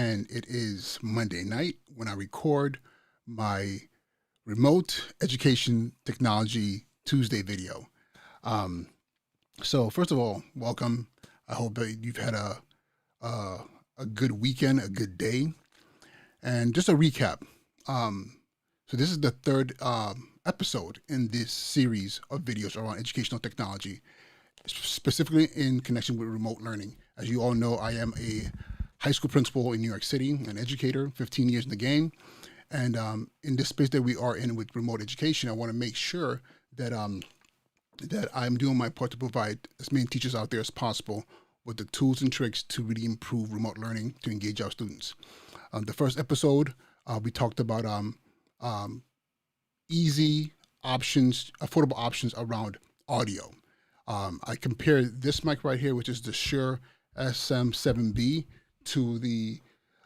and it is Monday night when I record my remote education technology Tuesday video. So first of all, welcome. I hope that you've had a good weekend, a good day. And just a recap. So this is the third episode in this series of videos around educational technology, specifically in connection with remote learning. As you all know, I am a high school principal in New York City, an educator, 15 years in the game. And in this space that we are in with remote education, I want to make sure that that I'm doing my part to provide as many teachers out there as possible with the tools and tricks to really improve remote learning to engage our students. The first episode, we talked about easy options, affordable options around audio. I compared this mic right here, which is the Shure SM7B, to the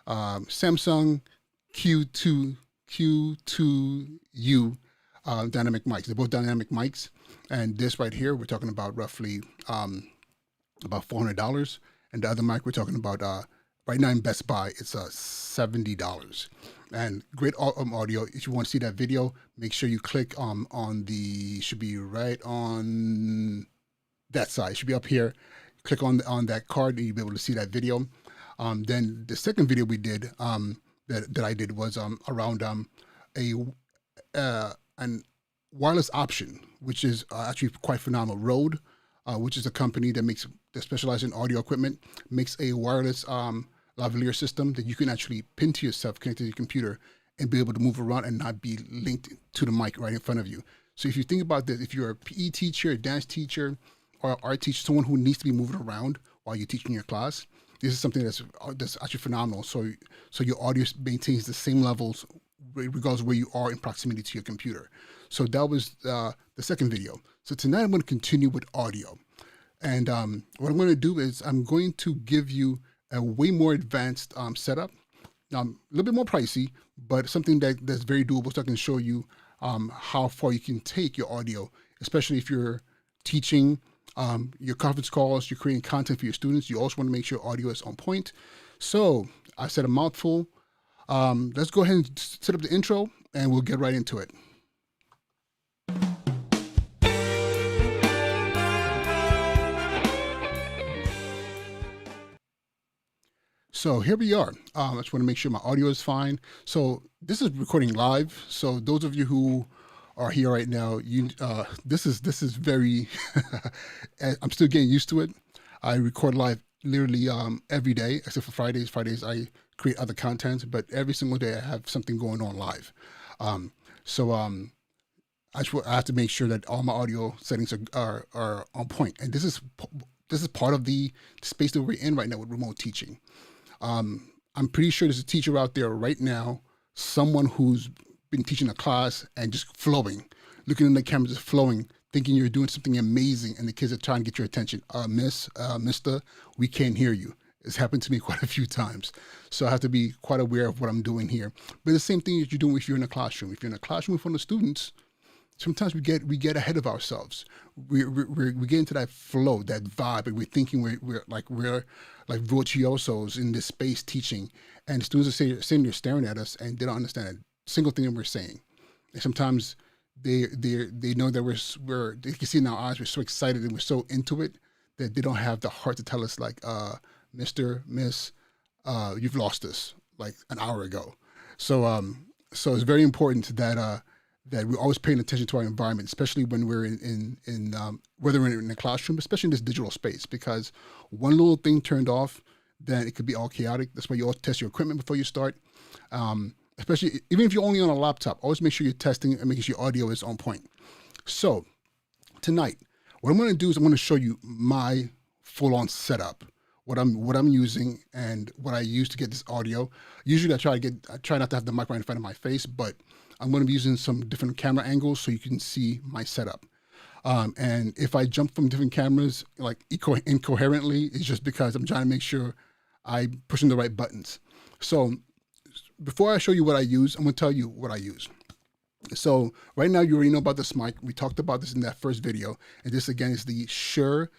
Samsung Q2U dynamic mics. They're both dynamic mics. And this right here, we're talking about roughly about $400. And the other mic we're talking about right now in Best Buy, it's $70. And great audio. If you want to see that video, make sure you click on the, should be right on that side. It should be up here. Click on that card and you'll be able to see that video. Then the second video we did that I did was around an wireless option, which is actually quite phenomenal. Rode, which is a company that specializes in audio equipment, makes a wireless lavalier system that you can actually pin to yourself, connect to your computer, and be able to move around and not be linked to the mic right in front of you. So if you think about this, if you're a PE teacher, a dance teacher, or an art teacher, someone who needs to be moving around while you're teaching your class, this is something that's actually phenomenal. So your audio maintains the same levels regardless of where you are in proximity to your computer. So that was the second video. So tonight I'm going to continue with audio. And what I'm going to do is I'm going to give you a way more advanced setup, a little bit more pricey, but something that's very doable, so I can show you how far you can take your audio, especially if you're teaching your conference calls, you're creating content for your students. You also want to make sure audio is on point. So I said a mouthful. Let's go ahead and set up the intro and we'll get right into it. So here we are. I just want to make sure my audio is fine. So this is recording live. So those of you who are here right now, this is very, I'm still getting used to it. I record live literally every day, except for Fridays. Fridays I create other content, but every single day I have something going on live. I have to make sure that all my audio settings are on point. And this is part of the space that we're in right now with remote teaching. I'm pretty sure there's a teacher out there right now, someone who's been teaching a class and just flowing, looking in the camera, just flowing, thinking you're doing something amazing, and the kids are trying to get your attention. Mister, we can't hear you. It's happened to me quite a few times. So I have to be quite aware of what I'm doing here. But the same thing that you're doing if you're in a classroom. If you're in a classroom in front of students, sometimes we get ahead of ourselves. We get into that flow, that vibe, and we're thinking we're like virtuosos in this space teaching, and the students are sitting there staring at us, and they don't understand a single thing that we're saying. And sometimes they know that they can see in our eyes we're so excited and we're so into it that they don't have the heart to tell us like, Mr., Miss, you've lost us like an hour ago. So it's very important that we're always paying attention to our environment, especially when we're whether we're in a classroom, especially in this digital space, because one little thing turned off, then it could be all chaotic. That's why you always test your equipment before you start. Especially even if you're only on a laptop, always make sure you're testing and making sure your audio is on point. So tonight, what I'm going to do is I'm going to show you my full-on setup, what I'm using and what I use to get this audio. Usually I try not to have the mic right in front of my face, but I'm going to be using some different camera angles so you can see my setup. And if I jump from different cameras like incoherently, it's just because I'm trying to make sure I'm pushing the right buttons. So before I show you what I use, I'm going to tell you what I use. So right now you already know about this mic. We talked about this in that first video. And this again is the Shure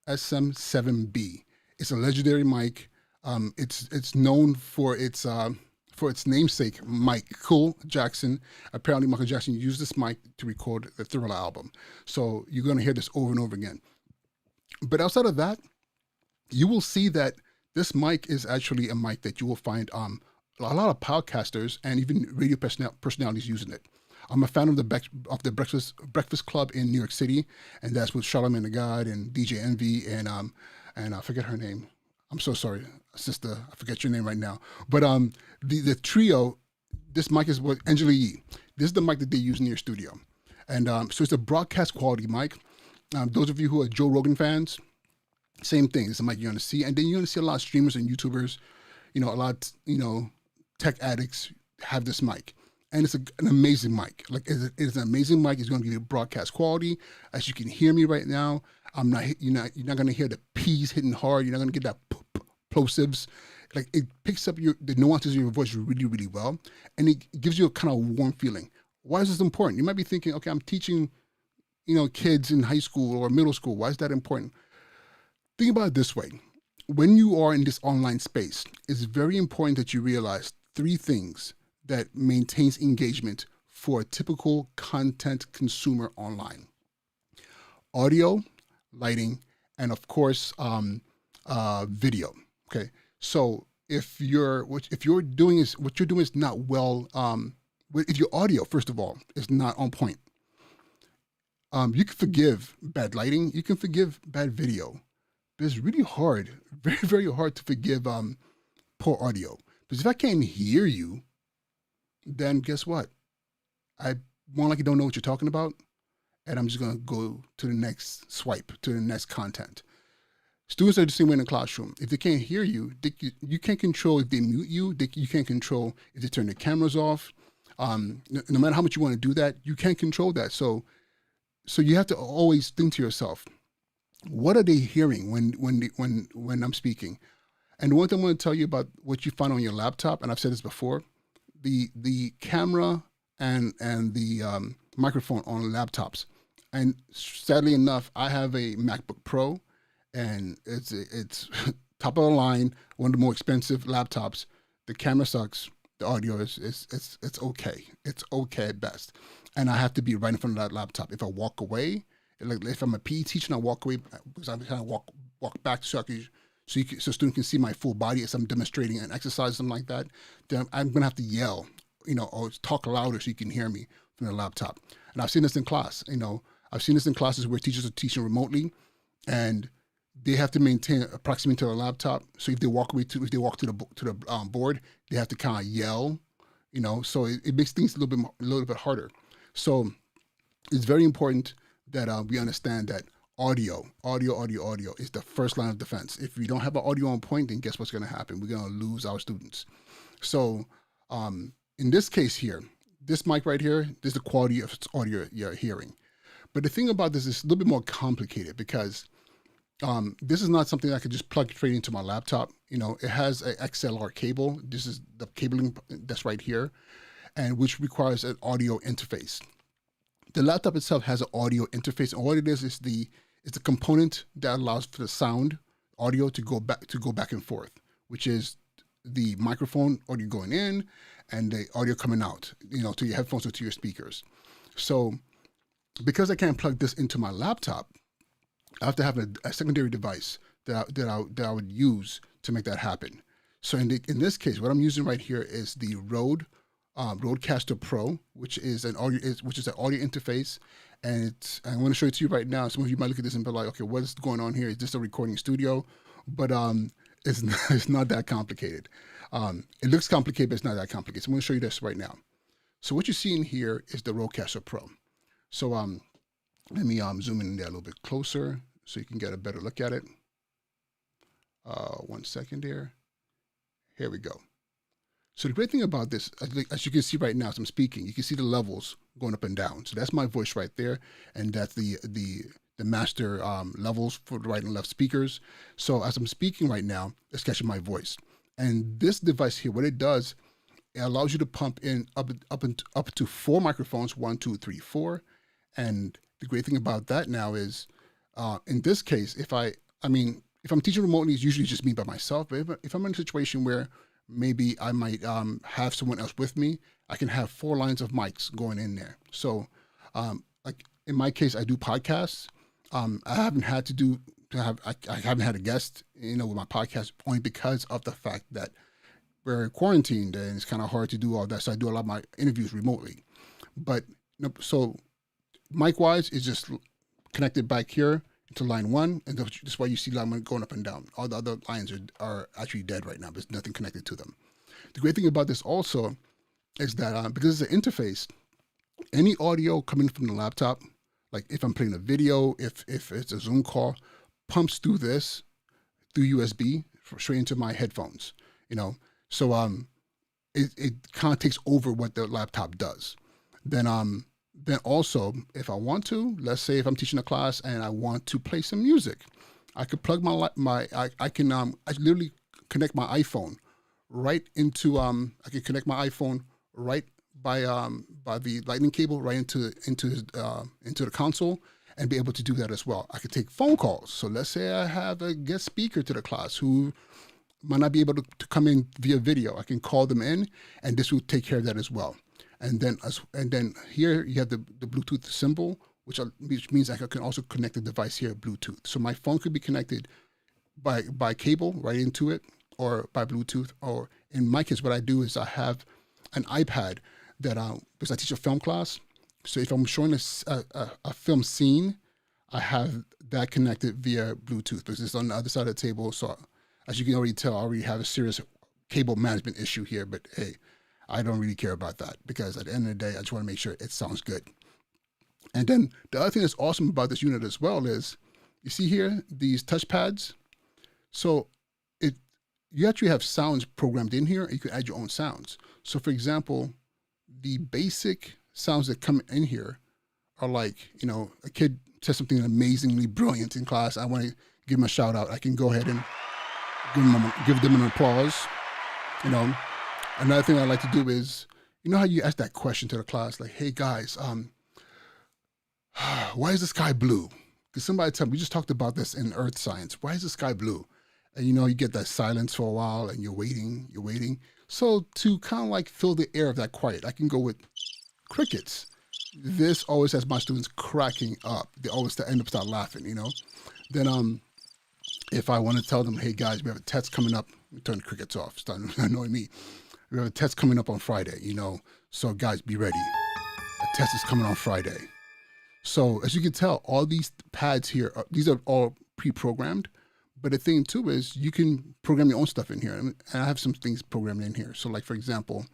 SM7B. It's a legendary mic. It's known for its namesake, Michael Jackson. Apparently, Michael Jackson used this mic to record the Thriller album. So you're going to hear this over and over again. But outside of that, you will see that this mic is actually a mic that you will find a lot of podcasters and even radio personalities using it. I'm a fan of the Breakfast Club in New York City, and that's with Charlamagne the God and DJ Envy and I forget her name. I'm so sorry, sister. I forget your name right now. But the trio, this mic is what Angela Yee. This is the mic that they use in their studio, and so it's a broadcast quality mic. Those of you who are Joe Rogan fans, same thing. It's a mic you're going to see, and then you're going to see a lot of streamers and YouTubers, a lot, tech addicts have this mic. And it's an amazing mic. Like it's an amazing mic. It's going to give you broadcast quality. As you can hear me right now, you're not going to hear the P's hitting hard. You're not going to get that plosives. Like it picks up the nuances of your voice really, really well, and it gives you a kind of warm feeling. Why is this important? You might be thinking, okay, I'm teaching, kids in high school or middle school. Why is that important? Think about it this way. When you are in this online space, it's very important that you realize three things that maintains engagement for a typical content consumer online: audio, lighting, and of course, video. Okay, so if what you're doing is not well, if your audio, first of all, is not on point, you can forgive bad lighting, you can forgive bad video, but it's really hard, very, very hard to forgive poor audio. Because if I can't hear you, then guess what? I more likely don't know what you're talking about, and I'm just going to go to the next swipe, to the next content. Students are the same way in the classroom. If they can't hear you, you can't control if they mute you. You can't control if they turn their cameras off. No matter how much you want to do that, you can't control that. So you have to always think to yourself, what are they hearing when I'm speaking? And the one thing I'm going to tell you about what you find on your laptop, and I've said this before, the camera and the microphone on laptops. And sadly enough, I have a MacBook Pro, and it's top of the line, one of the more expensive laptops. The camera sucks. The audio is it's okay. It's okay at best. And I have to be right in front of that laptop. If I walk away, like if I'm a PE teacher and I walk away, because I'm kind of walk back so student can see my full body as I'm demonstrating an exercise, something like that, then I'm gonna have to yell, or talk louder so you can hear me from the laptop. And I've seen this in class. I've seen this in classes where teachers are teaching remotely, and they have to maintain a proximity to the laptop. So if they walk to the board, they have to kind of yell, So it makes things a little bit harder. So it's very important that we understand that audio is the first line of defense. If we don't have an audio on point, then guess what's going to happen? We're going to lose our students. So in this case here, this mic right here, this is the quality of audio you're hearing. But the thing about this is a little bit more complicated because this is not something I could just plug straight into my laptop. It has an XLR cable. This is the cabling that's right here, and which requires an audio interface. The laptop itself has an audio interface, and what it is the component that allows for the sound audio to go back and forth, which is the microphone audio going in and the audio coming out, to your headphones or to your speakers. So because I can't plug this into my laptop, I have to have a secondary device that I would use to make that happen. So in this case, what I'm using right here is the Rode Rodecaster Pro, which is an audio interface, and I'm going to show it to you right now. Some of you might look at this and be like, okay, what is going on here? Is this a recording studio? But it's not that complicated. It looks complicated, but it's not that complicated. So I'm going to show you this right now. So what you're seeing here is the Rodecaster Pro. So let me zoom in there a little bit closer so you can get a better look at it. 1 second there. Here we go. So the great thing about this, as you can see right now as I'm speaking, you can see the levels going up and down. So that's my voice right there, and that's the master levels for the right and left speakers. So as I'm speaking right now, it's catching my voice. And this device here, what it does, it allows you to pump in up to 4 microphones, 1, 2, 3, 4. And the great thing about that now is, in this case, if I'm teaching remotely, it's usually just me by myself. But if I'm in a situation where maybe I might have someone else with me, I can have 4 lines of mics going in there. So, like in my case, I do podcasts. I haven't had I haven't had a guest, with my podcast only because of the fact that we're quarantined and it's kind of hard to do all that. So I do a lot of my interviews remotely. But so mic wise, it's just connected back here to line 1, and that's why you see line 1 going up and down. All the other lines are actually dead right now. There's nothing connected to them. The great thing about this also is that because it's an interface, any audio coming from the laptop, like if I'm playing a video, if it's a Zoom call, pumps through USB straight into my headphones. So it kind of takes over what the laptop does. Then also, if I want to, let's say if I'm teaching a class and I want to play some music, I could plug I literally connect my iPhone right into I can connect my iPhone right by the lightning cable right into the console, and be able to do that as well. I could take phone calls. So let's say I have a guest speaker to the class who might not be able to come in via video. I can call them in, and this will take care of that as well. And then here you have the Bluetooth symbol, which means I can also connect the device here Bluetooth. So my phone could be connected by cable right into it, or by Bluetooth. Or in my case, what I do is I have an iPad that because I teach a film class. So if I'm showing a film scene, I have that connected via Bluetooth because it's on the other side of the table. So as you can already tell, I already have a serious cable management issue here. But hey, I don't really care about that because at the end of the day, I just want to make sure it sounds good. And then the other thing that's awesome about this unit as well is, you see here, these touch pads. So you actually have sounds programmed in here, and you can add your own sounds. So for example, the basic sounds that come in here are like, a kid says something amazingly brilliant in class. I want to give them a shout out. I can go ahead and give them an applause. Another thing I like to do is, how you ask that question to the class, like, hey guys, why is the sky blue? Because somebody tell me, we just talked about this in earth science. Why is the sky blue? And you get that silence for a while and you're waiting. So to kind of like fill the air of that quiet, I can go with crickets. This always has my students cracking up. They always end up start laughing, Then if I want to tell them, hey guys, we have a test coming up, turn the crickets off, start annoying me. We have a test coming up on Friday, so guys, be ready. A test is coming on Friday. So as you can tell, all these pads here, these are all pre-programmed. But the thing too is you can program your own stuff in here, and I have some things programmed in here. So like for example,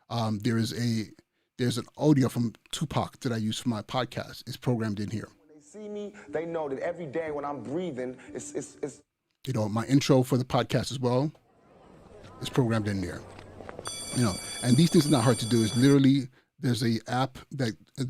there's an audio from Tupac that I use for my podcast. It's programmed in here. When they see me, they know that every day when I'm breathing, it's my intro for the podcast as well is programmed in there. And these things are not hard to do. It's literally there's a app that you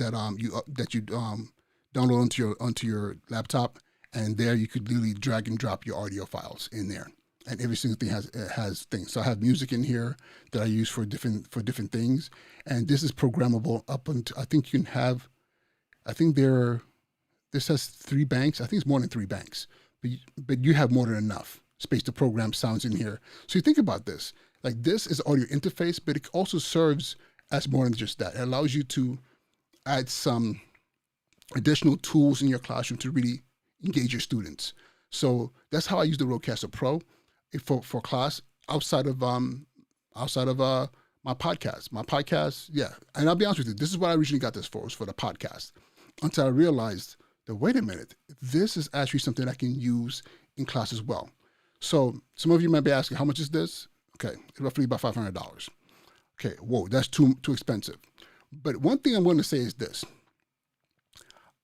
download onto your laptop. And there you could literally drag and drop your audio files in there, and every single thing has things. So I have music in here that I use for different things, and this is programmable up until this has 3 banks. I think it's more than 3 banks, but you have more than enough space to program sounds in here. So you think about this, like this is audio interface, but it also serves as more than just that. It allows you to add some additional tools in your classroom to really engage your students. So that's how I use the Rodecaster Pro for class outside of my podcast. My podcast, yeah. And I'll be honest with you, this is what I originally got this for, was for the podcast. Until I realized that, wait a minute, this is actually something I can use in class as well. So some of you might be asking, how much is this? Okay, roughly about $500. Okay, whoa, that's too expensive. But one thing I'm going to say is this.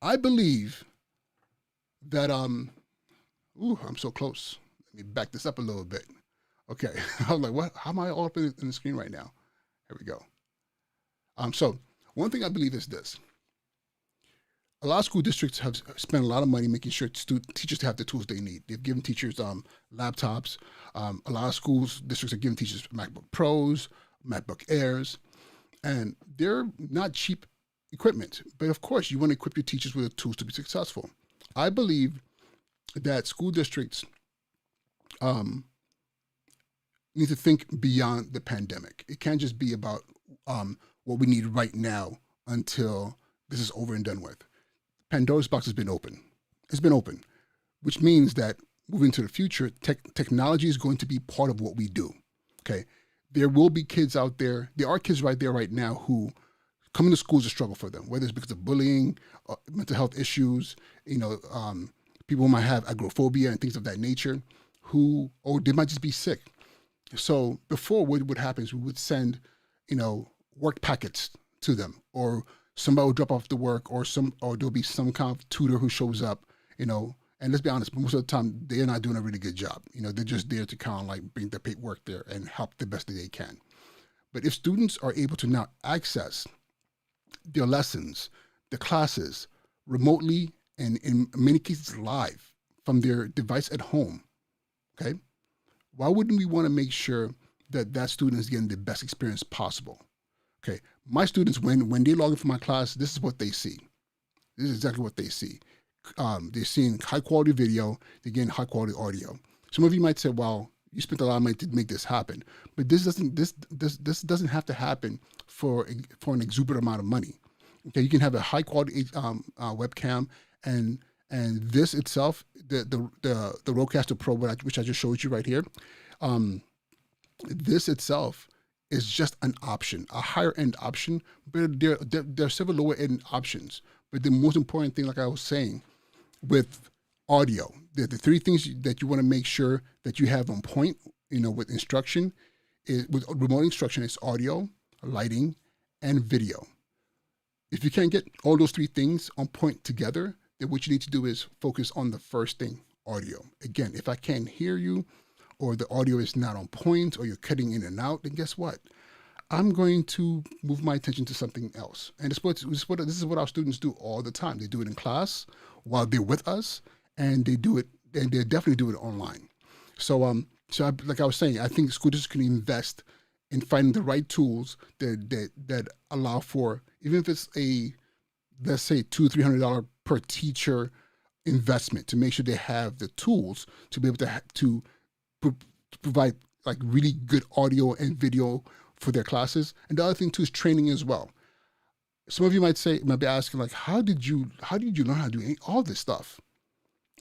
I believe that I'm so close. Let me back this up a little bit. Okay, I was like, what? How am I all up in the screen right now? Here we go. So one thing I believe is this. A lot of school districts have spent a lot of money making sure teachers have the tools they need. They've given teachers laptops. A lot of schools districts are giving teachers MacBook Pros, MacBook Airs, and they're not cheap equipment. But of course, you want to equip your teachers with the tools to be successful. I believe that school districts um, need to think beyond the pandemic. It can't just be about what we need right now until this is over and done with. Pandora's box has been open. It's been open, which means that moving to the future, technology is going to be part of what we do. Okay, there will be kids out there. There are kids right there right now who coming to school is a struggle for them, whether it's because of bullying, mental health issues, people who might have agoraphobia and things of that nature, or they might just be sick. So before, what would happen is we would send, work packets to them, or somebody will drop off the work, or there'll be some kind of tutor who shows up, and let's be honest, most of the time they're not doing a really good job. They're just there to kind of like bring the paperwork there and help the best that they can. But if students are able to now access their lessons, the classes remotely and in many cases live from their device at home, okay, why wouldn't we want to make sure that that student is getting the best experience possible? Okay, my students, when they log in for my class, this is what they see. This is exactly what they see. They're seeing high quality video, they're getting high quality audio. Some of you might say, well, you spent a lot of money to make this happen, but this doesn't have to happen for an exuberant amount of money. Okay, you can have a high quality webcam, and this itself, the Rodecaster Pro, which I just showed you right here, this itself is just an option, a higher end option, but there are several lower end options. But the most important thing, like I was saying, with audio, the three things that you want to make sure that you have on point, with instruction, with remote instruction, is audio, lighting, and video. If you can't get all those three things on point together, then what you need to do is focus on the first thing, audio. Again, if I can't hear you, or the audio is not on point, or you're cutting in and out, then guess what? I'm going to move my attention to something else. And this is what our students do all the time. They do it in class while they're with us, and they definitely do it online. So, like I was saying, I think school districts can invest in finding the right tools that allow for, even if it's let's say $200-300 per teacher investment, to make sure they have the tools to be able to provide like really good audio and video for their classes. And the other thing too is training as well. Some of you might be asking, like, how did you learn how to do all this stuff?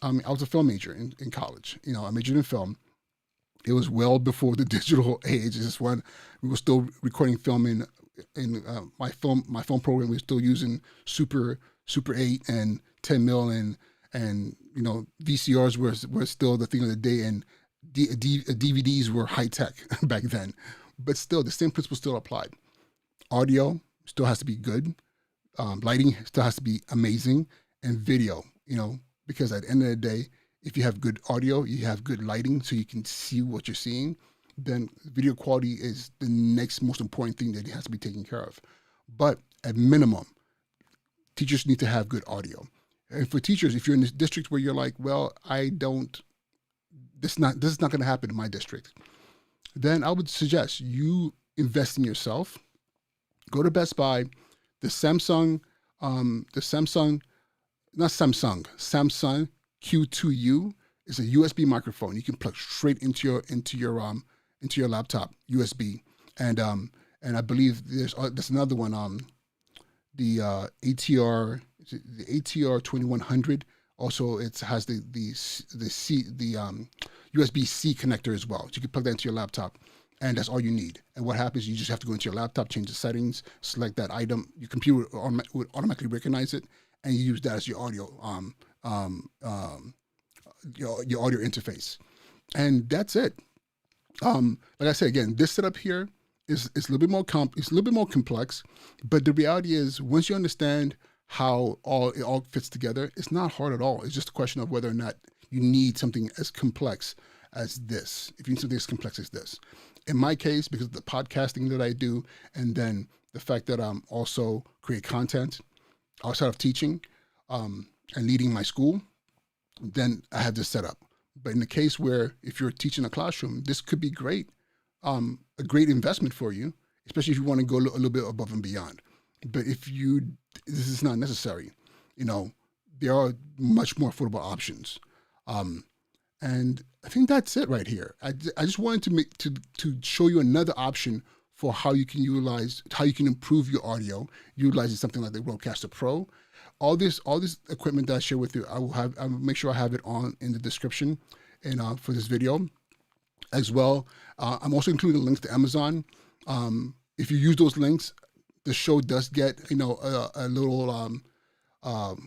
I was a film major in college. I majored in film. It was well before the digital age. It's just when we were still recording film in my film program. We were still using Super 8 and 10 mil, and VCRs were still the thing of the day, and DVDs were high tech back then. But still, the same principle still applied. Audio still has to be good. Lighting still has to be amazing, and video, because at the end of the day, if you have good audio, you have good lighting so you can see what you're seeing, then video quality is the next most important thing that has to be taken care of. But at minimum, teachers need to have good audio. And for teachers, if you're in this district where you're like, well, this is not going to happen in my district, then I would suggest you invest in yourself. Go to Best Buy. The Samsung Q2U is a USB microphone. You can plug straight into your laptop, USB. And I believe there's another one, the ATR 2100. Also, it has the USB-C connector as well. So you can plug that into your laptop, and that's all you need. And what happens, you just have to go into your laptop, change the settings, select that item. Your computer would automatically recognize it, and you use that as your audio your audio interface. And that's it. Like I said, again, this setup here is a little bit more complex, but the reality is, once you understand how it all fits together, it's not hard at all. It's just a question of whether or not you need something as complex as this. If you need something as complex as this. In my case, because of the podcasting that I do, and then the fact that I'm also create content outside of teaching and leading my school, then I have this set up. But in the case where if you're teaching a classroom, this could be great, a great investment for you, especially if you want to go a little bit above and beyond. But this is not necessary. There are much more affordable options. And I think that's it right here. I just wanted to show you another option for how you can improve your audio utilizing something like the Rodecaster Pro. All this equipment that I share with you, I'll make sure I have it on in the description and for this video as well. I'm also including links to Amazon. If you use those links, the show does get a little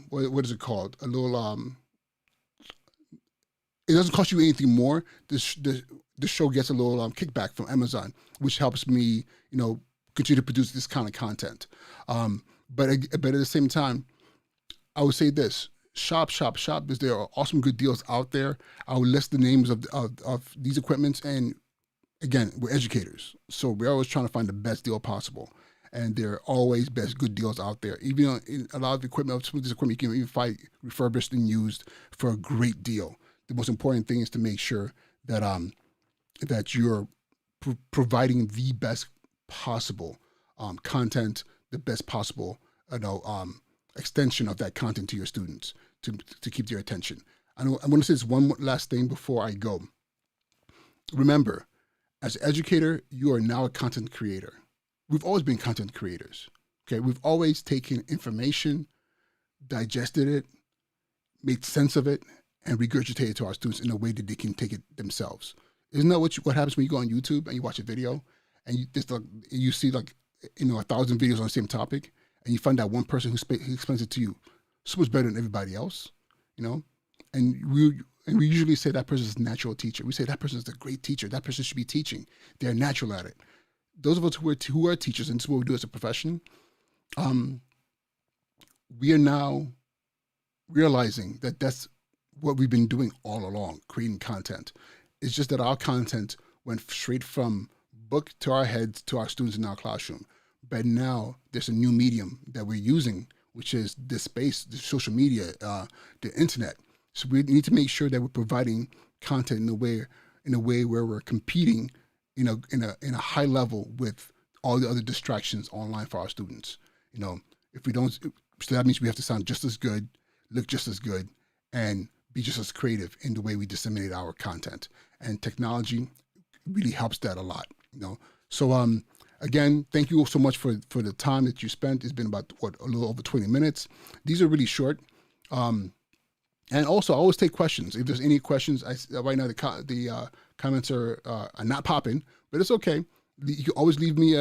what is it called? A little it doesn't cost you anything more. The show gets a little kickback from Amazon, which helps me, continue to produce this kind of content. But at the same time, I would say this: shop, because there are awesome good deals out there. I will list the names of these equipments, and again, we're educators, so we're always trying to find the best deal possible. And there are always good deals out there. Even in a lot of equipment, some of this equipment you can even find refurbished and used for a great deal. The most important thing is to make sure that that you're providing the best possible content, the best possible extension of that content to your students to keep their attention. I want to say this one last thing before I go. Remember, as an educator, you are now a content creator. We've always been content creators. Okay, we've always taken information, digested it, made sense of it, and regurgitate it to our students in a way that they can take it themselves. Isn't that what happens when you go on YouTube and you watch a video and you see 1,000 videos on the same topic, and you find that one person who explains it to you so much better than everybody else, And we usually say that person is a natural teacher. We say that person is a great teacher. That person should be teaching. They're natural at it. Those of us who are teachers, and this is what we do as a profession, we are now realizing that that's what we've been doing all along, creating content. It's just that our content went straight from book to our heads to our students in our classroom. But now there's a new medium that we're using, which is this space, the social media, the internet. So we need to make sure that we're providing content in a way where we're competing in a high level with all the other distractions online for our students. If we don't, so that means we have to sound just as good, look just as good, and be just as creative in the way we disseminate our content. And technology really helps that a lot. So again, thank you so much for the time that you spent. It's been about a little over 20 minutes. These are really short. And also, I always take questions. If there's any questions, right now the comments are not popping, but it's okay. You can always leave me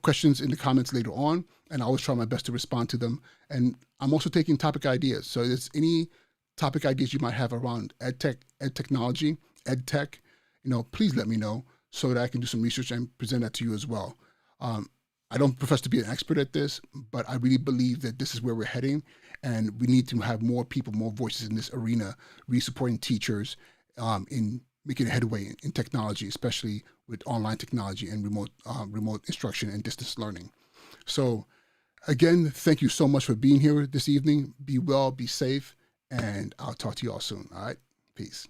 questions in the comments later on, and I always try my best to respond to them. And I'm also taking topic ideas. So if there's any topic ideas you might have around ed technology, ed tech, please let me know so that I can do some research and present that to you as well. I don't profess to be an expert at this, but I really believe that this is where we're heading, and we need to have more people, more voices in this arena, really supporting teachers in making a headway in technology, especially with online technology and remote instruction and distance learning. So again, thank you so much for being here this evening. Be well, be safe, and I'll talk to you all soon. All right, peace.